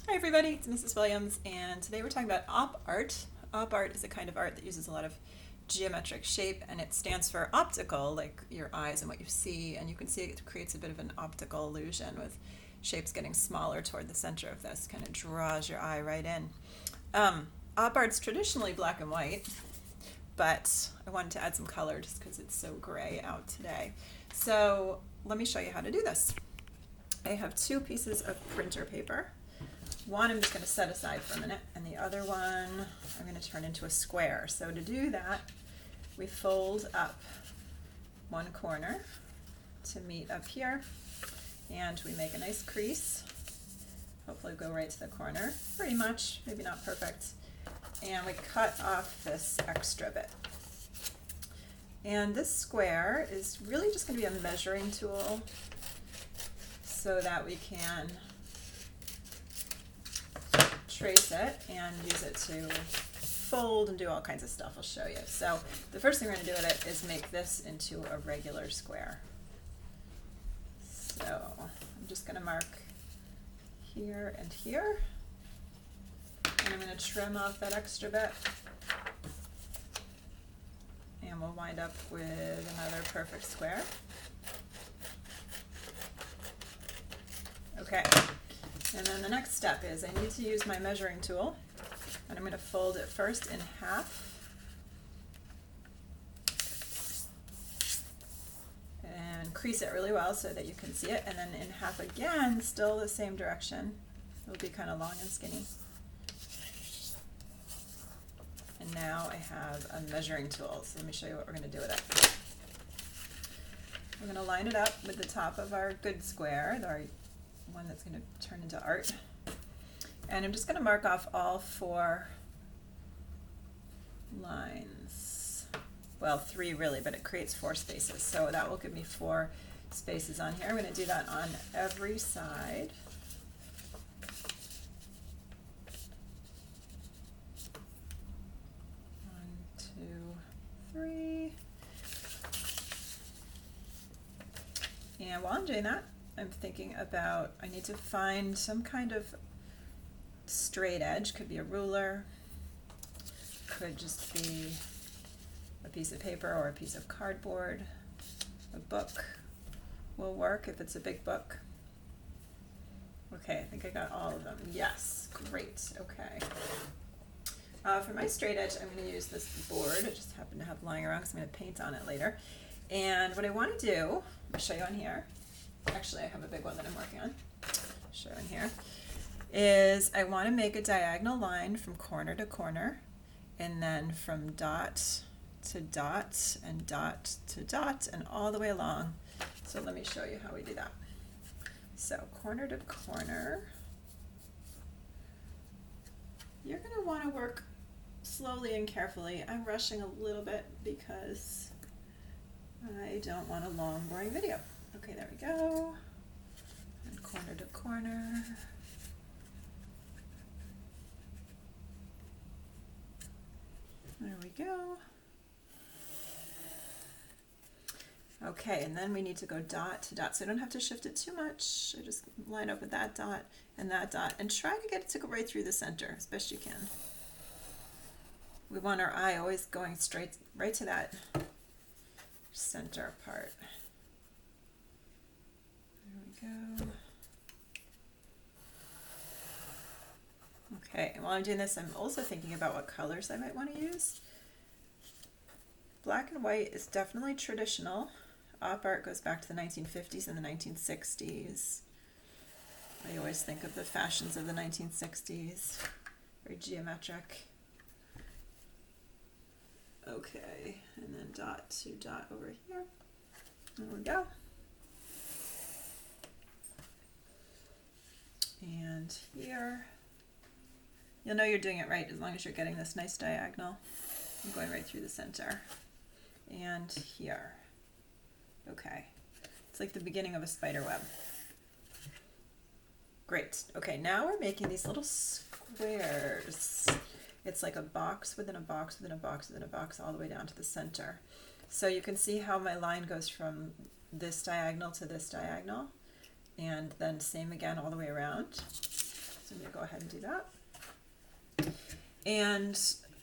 Hi everybody, it's Mrs. Williams, and today we're talking about op art. Op art is a kind of art that uses a lot of geometric shape, and it stands for optical, like your eyes and what you see, and you can see it creates a bit of an optical illusion with shapes getting smaller toward the center of this, kind of draws your eye right in. Op art's traditionally black and white, but I wanted to add some color just because it's so gray out today. So let me show you how to do this. I have two pieces of printer paper. One I'm just going to set aside for a minute, and the other one I'm going to turn into a square. So to do that, we fold up one corner to meet up here, and we make a nice crease. Hopefully go right to the corner, pretty much, maybe not perfect. And we cut off this extra bit. And this square is really just going to be a measuring tool so that we can trace it and use it to fold and do all kinds of stuff. I'll show you. So the first thing we're going to do with it is make this into a regular square. So I'm just going to mark here and here, and I'm going to trim off that extra bit, and we'll wind up with another perfect square. Okay. And then the next step is I need to use my measuring tool, and I'm going to fold it first in half and crease it really well so that you can see it, and then in half again, still the same direction. It'll be kind of long and skinny. And now I have a measuring tool, so let me show you what we're going to do with it. We're going to line it up with the top of our good square, our one that's going to turn into art. And I'm just going to mark off all four lines. Well, three really, but it creates four spaces. So that will give me four spaces on here. I'm going to do that on every side. One, two, three. And while I'm doing that, I'm thinking about, I need to find some kind of straight edge. Could be a ruler, could just be a piece of paper or a piece of cardboard. A book will work if it's a big book. Okay, I think I got all of them. Yes, great, okay. For my straight edge, I'm going to use this board. I just happen to have lying around because I'm going to paint on it later. And what I want to do, I'll show you on here. Actually, I have a big one that I'm working on. Show in here. Is I want to make a diagonal line from corner to corner, and then from dot to dot and dot to dot and all the way along. So let me show you how we do that. So corner to corner. You're going to want to work slowly and carefully. I'm rushing a little bit because I don't want a long, boring video. Okay, there we go. And corner to corner. There we go. Okay, and then we need to go dot to dot. So I don't have to shift it too much. I just line up with that dot, and try to get it to go right through the center as best you can. We want our eye always going straight right to that center part. There we go. Okay, and while I'm doing this, I'm also thinking about what colors I might want to use. Black and white is definitely traditional. Op art goes back to the 1950s and the 1960s. I always think of the fashions of the 1960s. Very geometric. Okay, and then dot to dot over here. There we go. And here. You'll know you're doing it right as long as you're getting this nice diagonal and going right through the center. And here. Okay. It's like the beginning of a spider web. Great. Okay, now we're making these little squares. It's like a box within a box within a box within a box all the way down to the center. So you can see how my line goes from this diagonal to this diagonal, and then same again all the way around. So I'm going to go ahead and do that. And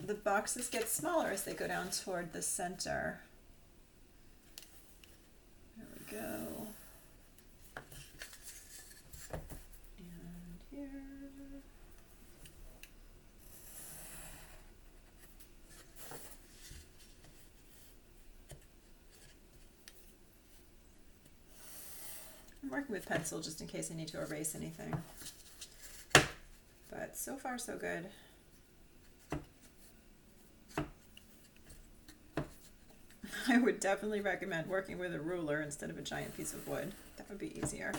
the boxes get smaller as they go down toward the center. There we go. And here. I'm working with pencil just in case I need to erase anything. But so far so good. I would definitely recommend working with a ruler instead of a giant piece of wood. That would be easier.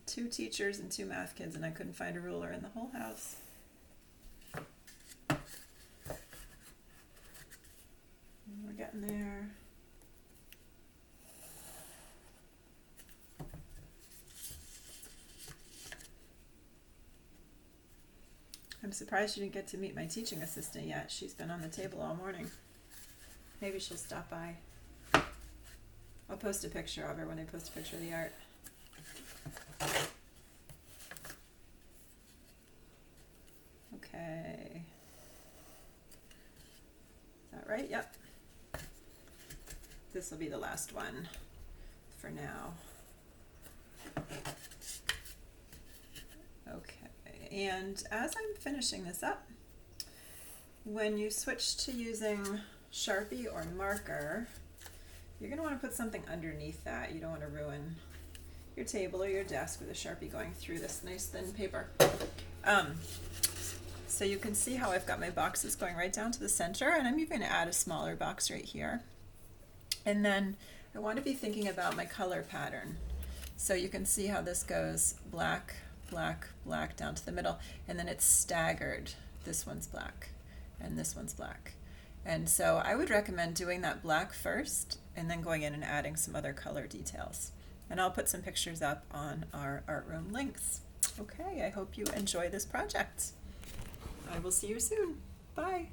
2 teachers and 2 math kids, and I couldn't find a ruler in the whole house. And we're getting there. I'm surprised you didn't get to meet my teaching assistant yet. She's been on the table all morning. Maybe she'll stop by. I'll post a picture of her when I post a picture of the art. Okay. Is that right? Yep. This will be the last one for now. Okay. And as I'm finishing this up, when you switch to using Sharpie or marker, you're going to want to put something underneath that. You don't want to ruin your table or your desk with a Sharpie going through this nice thin paper. So you can see how I've got my boxes going right down to the center, and I'm even going to add a smaller box right here. And then I want to be thinking about my color pattern. So you can see how this goes black, black, black down to the middle, and then it's staggered. This one's black and this one's black. And so I would recommend doing that black first and then going in and adding some other color details. And I'll put some pictures up on our art room links. Okay, I hope you enjoy this project. I will see you soon. Bye.